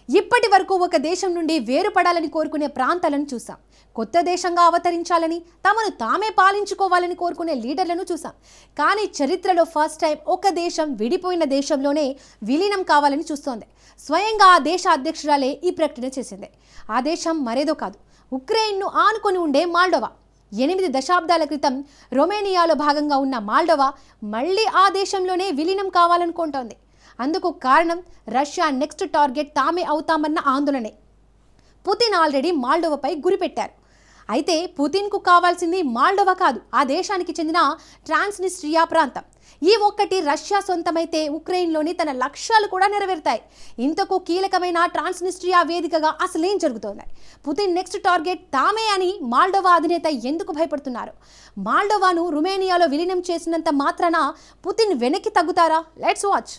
ఇప్పటి వరకు ఒక దేశం నుండి వేరుపడాలని కోరుకునే ప్రాంతాలను చూసాం. కొత్త దేశంగా అవతరించాలని, తమను తామే పాలించుకోవాలని కోరుకునే లీడర్లను చూసాం. కానీ చరిత్రలో ఫస్ట్ టైం ఒక దేశం విడిపోయిన దేశంలోనే విలీనం కావాలని చూస్తోంది. స్వయంగా ఆ దేశ అధ్యక్షురాలే ఈ ప్రకటన చేసింది. ఆ దేశం మరేదో కాదు, ఉక్రెయిన్ను ఆనుకొని ఉండే మాల్డోవా. 8 దశాబ్దాల క్రితం రొమేనియాలో భాగంగా ఉన్న మాల్డోవా మళ్ళీ ఆ దేశంలోనే విలీనం కావాలనుకుంటోంది. అందుకు కారణం రష్యా నెక్స్ట్ టార్గెట్ తామే అవుతామన్న ఆందోళనే. Putin already మాల్డోవాపై గురిపెట్టారు. అయితే పుతిన్కు కావాల్సింది మాల్డోవా కాదు, ఆ దేశానికి చెందిన ట్రాన్స్నిస్ట్రియా ప్రాంతం. ఈ ఒక్కటి రష్యా సొంతమైతే ఉక్రెయిన్లోని తన లక్ష్యాలు కూడా నెరవేరుతాయి. ఇంతకు కీలకమైన ట్రాన్స్నిస్ట్రియా వేదికగా అసలేం జరుగుతోంది? పుతిన్ నెక్స్ట్ టార్గెట్ తామే అని మాల్డోవా అధినేత ఎందుకు భయపడుతున్నారు? మాల్డోవాను రొమేనియాలో విలీనం చేసినంత మాత్రాన పుతిన్ వెనక్కి తగ్గుతారా? Let's watch.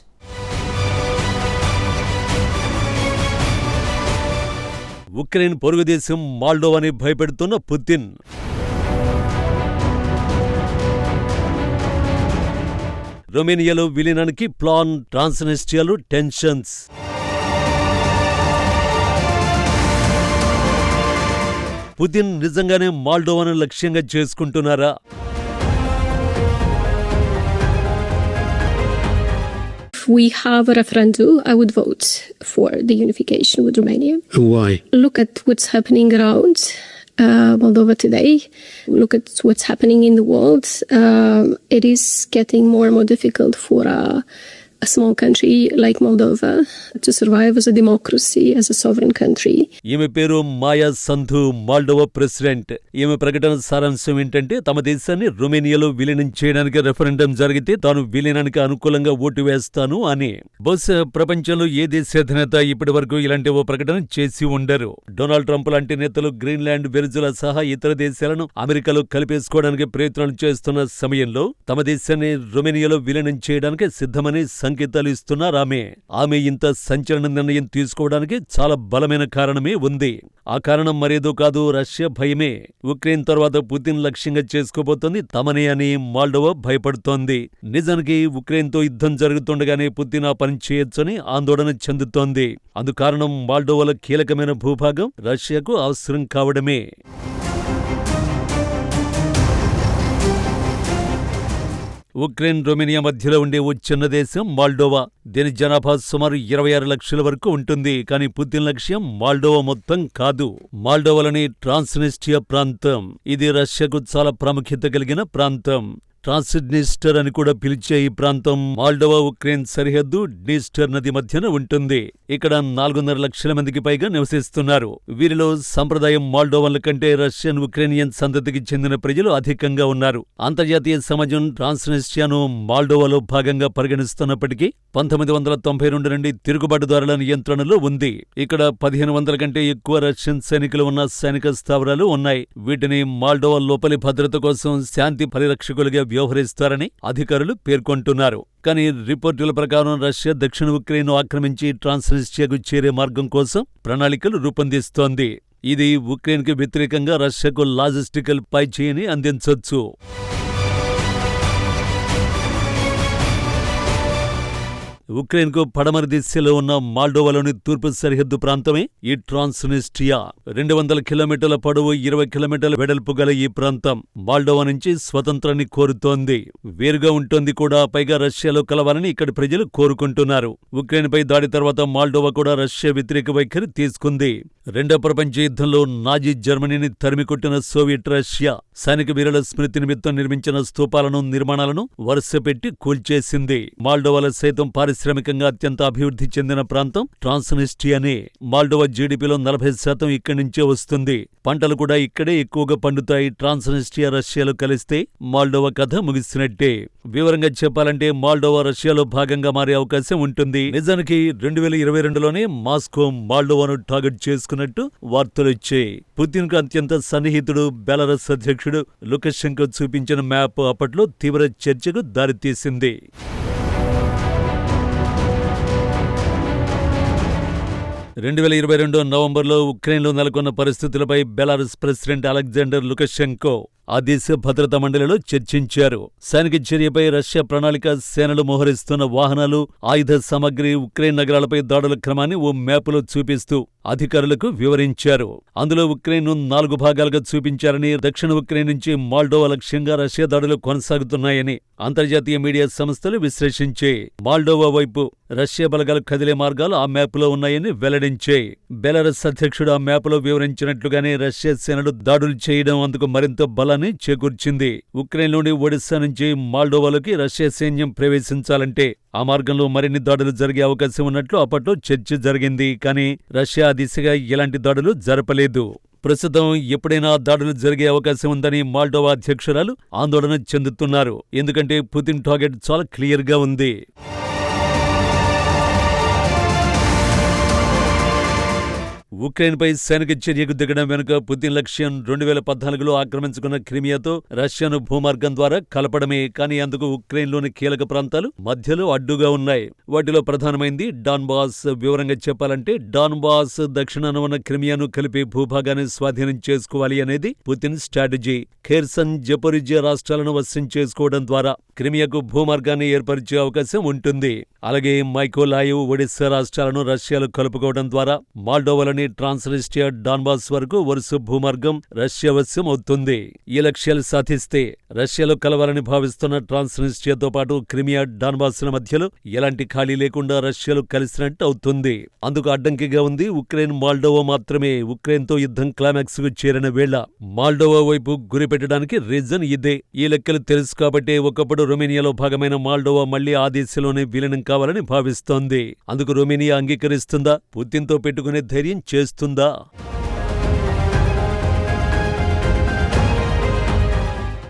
ఉక్రెయిన్ పొరుగు దేశం మాల్డోవాని భయపెడుతున్న పుతిన్. రొమేనియాలో విలీనానికి ప్లాన్, ట్రాన్స్నిస్ట్రియాలో టెన్షన్స్. పుతిన్ నిజంగానే మాల్డోవాను లక్ష్యంగా చేసుకుంటున్నారా? We have a referendum, I would vote for the unification with Romania. Why? Look at what's happening around Moldova today. Look at what's happening in the world. It is getting more and more difficult for a small country like Moldova to survive as a democracy, as a sovereign country. ఈమె పేరు మాయా Sandhu, Moldova president. ఈమె ప్రకటన సారాంశం ఏంటంటే, తమ దేశాన్ని రొమేనియాలో విలీనం చేయడానికి రెఫరెండం జరిగితే తాను విలీనానికి అనుకూలంగా ఓటు వేస్తాను అని. బహుశా ప్రపంచంలో ఏ దేశ అధినేత ఇప్పటి వరకు ఇలాంటి ఓ ప్రకటన చేసి ఉండరు. డొనాల్డ్ ట్రంప్ లాంటి నేతలు గ్రీన్లాండ్, వెనిజులా సహా ఇతర దేశాలను అమెరికాలో కలిపేసుకోవడానికి ప్రయత్నాలు చేస్తున్న సమయంలో తమ దేశాన్ని రొమేనియాలో విలీనం చేయడానికి సిద్ధమని సంకేతాలు ఇస్తున్నారు ఆమె ఇంత సంచలన నిర్ణయం తీసుకోవడానికి చాలా బలమైన కారణమే ఉంది. ఆ కారణం మరేదో కాదు, రష్యా భయమే. ఉక్రెయిన్ తర్వాత పుతిన్ లక్ష్యంగా చేసుకోబోతోంది తమనే అని మాల్డోవా భయపడుతోంది. నిజానికి ఉక్రెయిన్తో యుద్ధం జరుగుతుండగానే పుతిన్ ఆ పని చేయొచ్చని ఆందోళన చెందుతోంది. అందుకారణం మాల్డోవాలో కీలకమైన భూభాగం రష్యాకు అవసరం కావడమే. ఉక్రెయిన్, రొమేనియా మధ్యలో ఉండే ఓ చిన్న దేశం మాల్డోవా. దీని జనాభా సుమారు 26 లక్షల వరకు ఉంటుంది. కానీ పుతిన్ లక్ష్యం మాల్డోవా మొత్తం కాదు, మాల్డోవాలోని ట్రాన్స్నిస్ట్రియా ప్రాంతం. ఇది రష్యాకు చాలా ప్రాముఖ్యత కలిగిన ప్రాంతం. ట్రాన్స్నిస్టర్ అని కూడా పిలిచే ఈ ప్రాంతం మాల్డోవా ఉక్రెయిన్ సరిహద్దు డ్నిస్టర్ నది మధ్యన ఉంటుంది. ఇక్కడ 4.5 లక్షల మందికి పైగా నివసిస్తున్నారు. వీరిలో సంప్రదాయం మాల్డోవన్ల కంటే రష్యన్, ఉక్రెయినియన్ సంతతికి చెందిన ప్రజలు అధికంగా ఉన్నారు. అంతర్జాతీయ సమాజం ట్రాన్స్నిస్ట్రియాను మాల్డోవాలో భాగంగా పరిగణిస్తున్నప్పటికీ 1992 నుండి తిరుగుబాటుదారుల నియంత్రణలో ఉంది. ఇక్కడ 1500 కంటే ఎక్కువ రష్యన్ సైనికులు ఉన్న సైనిక స్థావరాలు ఉన్నాయి. వీటిని మాల్డోవా లోపలి భద్రత కోసం శాంతి పరిరక్షకులుగా వ్యవహరిస్తారని అధికారులు పేర్కొంటున్నారు. కానీ రిపోర్టుల ప్రకారం రష్యా దక్షిణ ఉక్రెయిన్ ఆక్రమించి ట్రాన్స్నిస్ట్రియాకు చేరే మార్గం కోసం ప్రణాళికలు రూపొందిస్తోంది. ఇది ఉక్రెయిన్కు వ్యతిరేకంగా రష్యాకు లాజిస్టికల్ పైచేయిని అందించొచ్చు. ఉక్రెయిన్కు పడమర దిశలో ఉన్న మాల్డోవాలోని తూర్పు సరిహద్దు ప్రాంతమే ఈ ట్రాన్స్నిస్ట్రియా. 200 కిలోమీటర్ల పొడవు, 20 కిలోమీటర్ల వెడల్పు గల ఈ ప్రాంతం మాల్డోవా నుంచి స్వతంత్రాన్ని కోరుతోంది. వేరుగా ఉంటుంది కూడా. పైగా రష్యాలో కలవాలని ఇక్కడి ప్రజలు కోరుకుంటున్నారు. ఉక్రెయిన్పై దాడి తర్వాత మాల్డోవా కూడా రష్యా వ్యతిరేక వైఖరి తీసుకుంది. రెండో ప్రపంచ యుద్ధంలో నాజీ జర్మనీని తరిమికొట్టిన సోవియట్ రష్యా సైనిక వీరుల స్మృతి నిమిత్తం నిర్మించిన స్తూపాలను, నిర్మాణాలను వరుసపెట్టి కూల్చేసింది. మాల్డోవాలో సైతం పారిశ్రామికంగా అత్యంత అభివృద్ధి చెందిన ప్రాంతం ట్రాన్స్నిస్ట్రియానే. మాల్డోవా జీడీపీలో 40% ఇక్కడి నుంచే వస్తుంది. పంటలు కూడా ఇక్కడే ఎక్కువగా పండుతాయి. ట్రాన్స్నిస్ట్రియా రష్యాలో కలిస్తే మాల్డోవా కథ ముగిసినట్టే. వివరంగా చెప్పాలంటే మాల్డోవా రష్యాలో భాగంగా మారే అవకాశం ఉంటుంది. నిజానికి 2022లోనే మాస్కో మాల్డోవాను టార్గెట్ చేసుకున్నట్టు వార్తలొచ్చాయి. పుతిన్ కు అత్యంత సన్నిహితుడు బెలారస్ అధ్యక్షుడు లుకషెంకో చూపించిన మ్యాప్ అప్పట్లో తీవ్ర చర్చకు దారితీసింది. 2022 నవంబర్లో ఉక్రెయిన్లో నెలకొన్న పరిస్థితులపై బెలారస్ ప్రెసిడెంట్ అలెగ్జాండర్ లుకషెంకో ఆ దేశ భద్రతా మండలిలో చర్చించారు. సైనిక చర్యపై రష్యా ప్రణాళిక, సేనలు మోహరిస్తున్న వాహనాలు, ఆయుధ సామగ్రి, ఉక్రెయిన్ నగరాలపై దాడుల క్రమాన్ని ఓ మ్యాపులో చూపిస్తూ అధికారులకు వివరించారు. అందులో ఉక్రెయిన్ను 4 భాగాలుగా చూపించారని, దక్షిణ ఉక్రెయిన్ నుంచి మాల్డోవా లక్ష్యంగా రష్యా దాడులు కొనసాగుతున్నాయని అంతర్జాతీయ మీడియా సంస్థలు విశ్లేషించాయి. మాల్డోవా వైపు రష్యా బలగాలు కదిలే మార్గాలు ఆ మ్యాపులో ఉన్నాయని వెల్లడించాయి. బెలారస్ అధ్యక్షుడు ఆ మ్యాపులో వివరించినట్లుగానే రష్యా సేనలు దాడులు చేయడం అందుకు మరింత బలాన్ని చేకూర్చింది. ఉక్రెయిన్లోని ఒడిశా నుంచి మాల్డోవాలోకి రష్యా సైన్యం ప్రవేశించాలంటే ఆ మార్గంలో మరిన్ని దాడులు జరిగే అవకాశం ఉన్నట్లు అప్పట్లో చర్చ జరిగింది. కానీ రష్యా ఆ దిశగా ఎలాంటి దాడులు జరపలేదు. ప్రస్తుతం ఎప్పుడైనా దాడులు జరిగే అవకాశం ఉందని మాల్డోవా అధ్యక్షురాలు ఆందోళన చెందుతున్నారు. ఎందుకంటే పుతిన్ టార్గెట్ చాలా క్లియర్గా ఉంది. ఉక్రెయిన్పై సైనిక చర్యకు దిగడం వెనుక పుతిన్ లక్ష్యం 2014లో ఆక్రమించుకున్న క్రిమియాతో రష్యాను భూమార్గం ద్వారా కలపడమే. కానీ అందుకు ఉక్రెయిన్లోని కీలక ప్రాంతాలు మధ్యలో అడ్డుగా ఉన్నాయి. వాటిలో ప్రధానమైంది డాన్బాస్. వివరంగా చెప్పాలంటే డాన్బాస్ దక్షిణాన ఉన్న క్రిమియాను కలిపి భూభాగాన్ని స్వాధీనం చేసుకోవాలి అనేది పుతిన్ స్ట్రాటజీ. ఖెర్సన్, జపోరిజియా రాష్ట్రాలను వశం చేసుకోవడం ద్వారా క్రిమియాకు భూమార్గాన్ని ఏర్పరిచే అవకాశం ఉంటుంది. అలాగే మైకోలాయివ్, ఒడిశా రాష్ట్రాలను రష్యాలో కలుపుకోవడం ద్వారా మాల్డోవాలోని ట్రాన్స్నిస్ట్రియా, డాన్బాస్ వరకు వరుస భూమార్గం రష్యా వశం అవుతుంది. ఈ లక్ష్యాలు సాధిస్తే రష్యాలో కలవాలని భావిస్తున్న ట్రాన్స్నిస్ట్రియాతో పాటు క్రిమియా, డాన్బాస్ల మధ్యలో ఎలాంటి ఖాళీ లేకుండా రష్యాలో కలిసినట్టు అవుతుంది. అందుకు అడ్డంకిగా ఉంది ఉక్రెయిన్. మాల్డోవా మాత్రమే. ఉక్రెయిన్తో యుద్ధం క్లైమాక్స్ కు చేరిన వేళ మాల్డోవా వైపు గురిపెట్టడానికి రీజన్ ఇదే. ఈ లెక్కలు తెలుసు కాబట్టి ఒకప్పుడు రొమేనియాలో భాగమైన మాల్డోవా మళ్లీ ఆ దేశంలోనే విలీనం కావాలని భావిస్తోంది. అందుకు రొమేనియా అంగీకరిస్తుందా? పుతిన్తో పెట్టుకునే ధైర్యం చేస్తుందా?